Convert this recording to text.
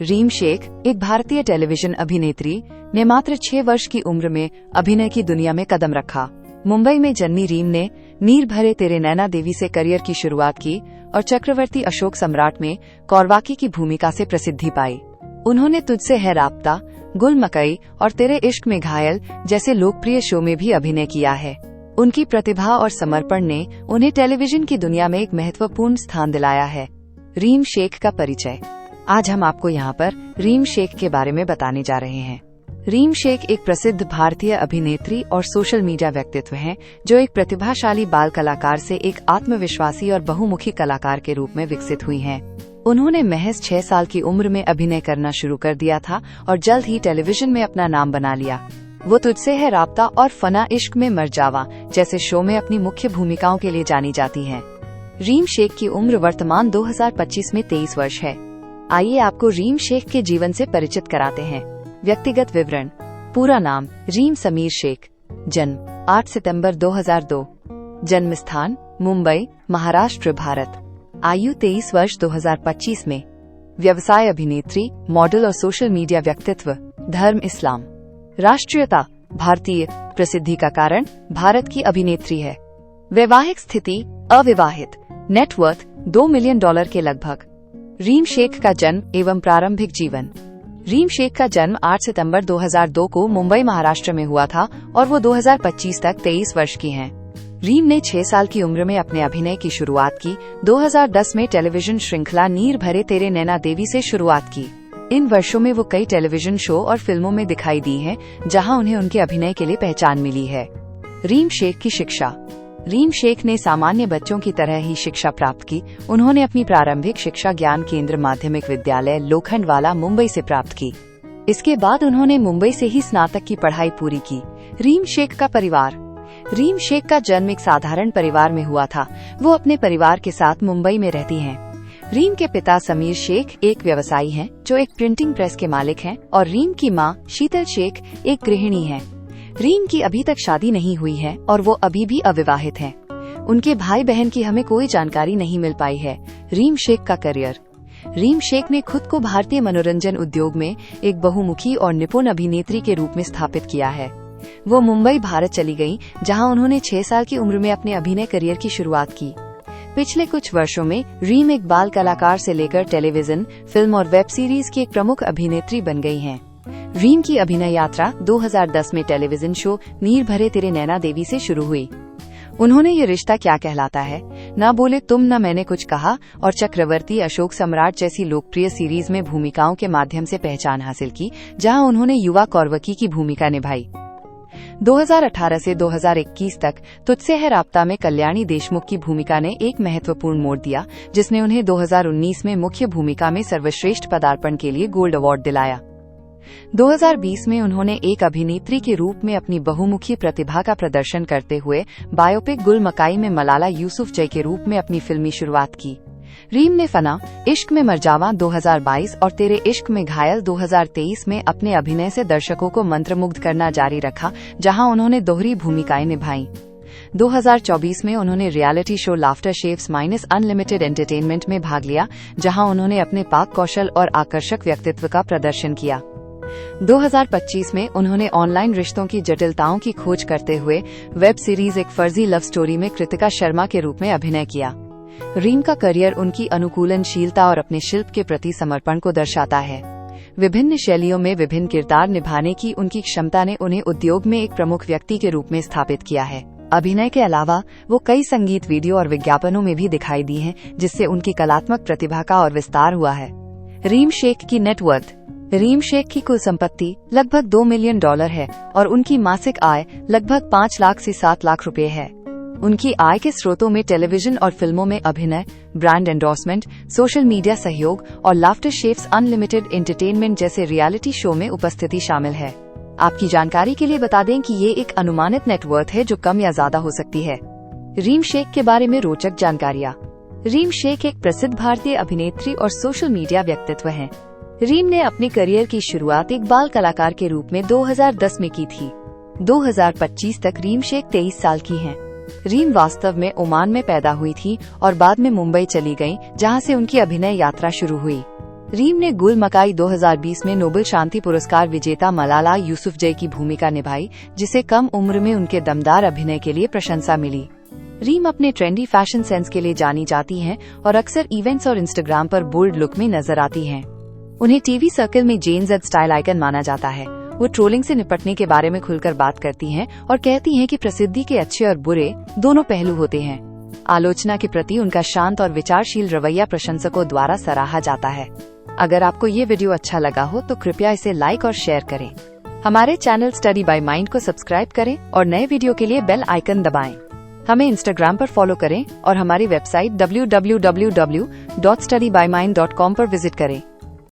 रीम शेख एक भारतीय टेलीविजन अभिनेत्री ने मात्र 6 वर्ष की उम्र में अभिनय की दुनिया में कदम रखा। मुंबई में जन्मी रीम ने नीर भरे तेरे नैना देवी से करियर की शुरुआत की और चक्रवर्ती अशोक सम्राट में कौरवाकी की भूमिका से प्रसिद्धि पाई। उन्होंने तुझसे है राब्ता, गुल मकई और तेरे इश्क में घायल जैसे लोकप्रिय शो में भी अभिनय किया है। उनकी प्रतिभा और समर्पण ने उन्हें टेलीविजन की दुनिया में एक महत्वपूर्ण स्थान दिलाया है। रीम शेख का परिचय। आज हम आपको यहाँ पर रीम शेख के बारे में बताने जा रहे हैं। रीम शेख एक प्रसिद्ध भारतीय अभिनेत्री और सोशल मीडिया व्यक्तित्व हैं, जो एक प्रतिभाशाली बाल कलाकार से एक आत्मविश्वासी और बहुमुखी कलाकार के रूप में विकसित हुई हैं। उन्होंने महज 6 साल की उम्र में अभिनय करना शुरू कर दिया था और जल्द ही टेलीविजन में अपना नाम बना लिया। वो तुझसे है राब्ता और फना इश्क में मर जावा जैसे शो में अपनी मुख्य भूमिकाओं के लिए जानी जाती हैं। रीम शेख की उम्र वर्तमान 2025 में 23 वर्ष है। आइए आपको रीम शेख के जीवन से परिचित कराते हैं। व्यक्तिगत विवरण। पूरा नाम रीम समीर शेख। जन्म 8 सितंबर 2002। जन्म स्थान मुंबई, महाराष्ट्र, भारत। आयु 23 वर्ष 2025 में। व्यवसाय अभिनेत्री, मॉडल और सोशल मीडिया व्यक्तित्व। धर्म इस्लाम। राष्ट्रीयता भारतीय। प्रसिद्धि का कारण भारत की अभिनेत्री है। वैवाहिक स्थिति अविवाहित। नेटवर्थ $2 मिलियन के लगभग। रीम शेख का जन्म एवं प्रारंभिक जीवन। रीम शेख का जन्म 8 सितंबर 2002 को मुंबई, महाराष्ट्र में हुआ था और वो 2025 तक 23 वर्ष की हैं। रीम ने 6 साल की उम्र में अपने अभिनय की शुरुआत की। 2010 में टेलीविजन श्रृंखला नीर भरे तेरे नैना देवी से शुरुआत की। इन वर्षों में वो कई टेलीविजन शो और फिल्मों में दिखाई दी हैं, जहां उन्हें उनके अभिनय के लिए पहचान मिली है। रीम शेख की शिक्षा। रीम शेख ने सामान्य बच्चों की तरह ही शिक्षा प्राप्त की। उन्होंने अपनी प्रारंभिक शिक्षा ज्ञान केंद्र माध्यमिक विद्यालय लोखंडवाला, मुंबई से प्राप्त की। इसके बाद उन्होंने मुंबई से ही स्नातक की पढ़ाई पूरी की। रीम शेख का परिवार। रीम शेख का जन्म एक साधारण परिवार में हुआ था। वो अपने परिवार के साथ मुंबई में रहती हैं। रीम के पिता समीर शेख एक व्यवसायी हैं, जो एक प्रिंटिंग प्रेस के मालिक हैं, और रीम की मां शीतल शेख एक गृहिणी हैं। रीम की अभी तक शादी नहीं हुई है और वो अभी भी अविवाहित हैं। उनके भाई बहन की हमें कोई जानकारी नहीं मिल पाई है। रीम शेख का करियर। रीम शेख ने खुद को भारतीय मनोरंजन उद्योग में एक बहुमुखी और निपुण अभिनेत्री के रूप में स्थापित किया है। वो मुंबई, भारत चली गईं, जहां उन्होंने 6 साल की उम्र में अपने अभिनय करियर की शुरुआत की। पिछले कुछ वर्षों में रीम एक बाल कलाकार से लेकर टेलीविजन, फिल्म और वेब सीरीज की एक प्रमुख अभिनेत्री बन गई हैं। रीम की अभिनय यात्रा 2010 में टेलीविजन शो नीर भरे तेरे नैना देवी से शुरू हुई। उन्होंने ये रिश्ता क्या कहलाता है, ना बोले तुम, ना मैंने कुछ कहा और चक्रवर्ती अशोक सम्राट जैसी लोकप्रिय सीरीज में भूमिकाओं के माध्यम से पहचान हासिल की, जहां उन्होंने युवा कौरवकी की भूमिका निभाई। 2018 से 2021 तक तुझसे है राब्ता में कल्याणी देशमुख की भूमिका ने एक महत्वपूर्ण मोड़ दिया, जिसने उन्हें 2019 में मुख्य भूमिका में सर्वश्रेष्ठ पदार्पण के लिए गोल्ड अवार्ड दिलाया। 2020 में उन्होंने एक अभिनेत्री के रूप में अपनी बहुमुखी प्रतिभा का प्रदर्शन करते हुए बायोपिक गुल मकाई में मलाला यूसुफजई के रूप में अपनी फिल्मी शुरुआत की। रीम ने फना इश्क में मर जावा 2022 और तेरे इश्क में घायल 2023 में अपने अभिनय से दर्शकों को मंत्रमुग्ध करना जारी रखा, जहां उन्होंने दोहरी भूमिकाएं निभाईं। 2024 में उन्होंने reality show laughter chefs minus unlimited entertainment में भाग लिया, जहां उन्होंने अपने पाक कौशल और आकर्षक व्यक्तित्व का प्रदर्शन किया। 2025 में उन्होंने ऑनलाइन रिश्तों की जटिलताओं की खोज करते हुए वेब सीरीज एक फर्जी लव स्टोरी में कृतिका शर्मा के रूप में अभिनय किया। रीम का करियर उनकी अनुकूलनशीलता और अपने शिल्प के प्रति समर्पण को दर्शाता है। विभिन्न शैलियों में विभिन्न किरदार निभाने की उनकी क्षमता ने उन्हें उद्योग में एक प्रमुख व्यक्ति के रूप में स्थापित किया है। अभिनय के अलावा वो कई संगीत, वीडियो और विज्ञापनों में भी दिखाई दी हैं, जिससे उनकी कलात्मक प्रतिभा का और विस्तार हुआ है। रीम शेख की नेटवर्थ। रीम शेख की कुल संपत्ति लगभग $2 मिलियन है और उनकी मासिक आय लगभग 5 लाख से 7 लाख रुपए है। उनकी आय के स्रोतों में टेलीविजन और फिल्मों में अभिनय, ब्रांड एंडोर्समेंट, सोशल मीडिया सहयोग और लाफ्टर शेफ्स अनलिमिटेड एंटरटेनमेंट जैसे रियलिटी शो में उपस्थिति शामिल है। आपकी जानकारी के लिए बता दें कि ये एक अनुमानित नेटवर्थ है, जो कम या ज्यादा हो सकती है। रीम शेख के बारे में रोचक जानकारियाँ। रीम शेख एक प्रसिद्ध भारतीय अभिनेत्री और सोशल मीडिया व्यक्तित्व हैं। रीम ने अपने करियर की शुरुआत एक बाल कलाकार के रूप में 2010 में की थी। 2025 तक रीम शेख 23 साल की हैं। रीम वास्तव में ओमान में पैदा हुई थी और बाद में मुंबई चली गईं, जहां से उनकी अभिनय यात्रा शुरू हुई। रीम ने गुल मकाई 2020 में नोबेल शांति पुरस्कार विजेता मलाला यूसुफजई की भूमिका निभाई, जिसे कम उम्र में उनके दमदार अभिनय के लिए प्रशंसा मिली। रीम अपने ट्रेंडी फैशन सेंस के लिए जानी जाती हैं और अक्सर इवेंट्स और इंस्टाग्राम पर बोल्ड लुक में नजर आती हैं। उन्हें टीवी सर्कल में जेन ज़ेड स्टाइल आइकन माना जाता है। वो ट्रोलिंग से निपटने के बारे में खुलकर बात करती हैं और कहती हैं कि प्रसिद्धि के अच्छे और बुरे दोनों पहलू होते हैं। आलोचना के प्रति उनका शांत और विचारशील रवैया प्रशंसकों द्वारा सराहा जाता है। अगर आपको ये वीडियो अच्छा लगा हो तो कृपया इसे लाइक और शेयर करें। हमारे चैनल स्टडी बाय माइंड को सब्सक्राइब करें और नए वीडियो के लिए बेल आइकन दबाएं। हमें इंस्टाग्राम पर फॉलो करें और हमारी वेबसाइट www.studybymind.com पर विजिट करें।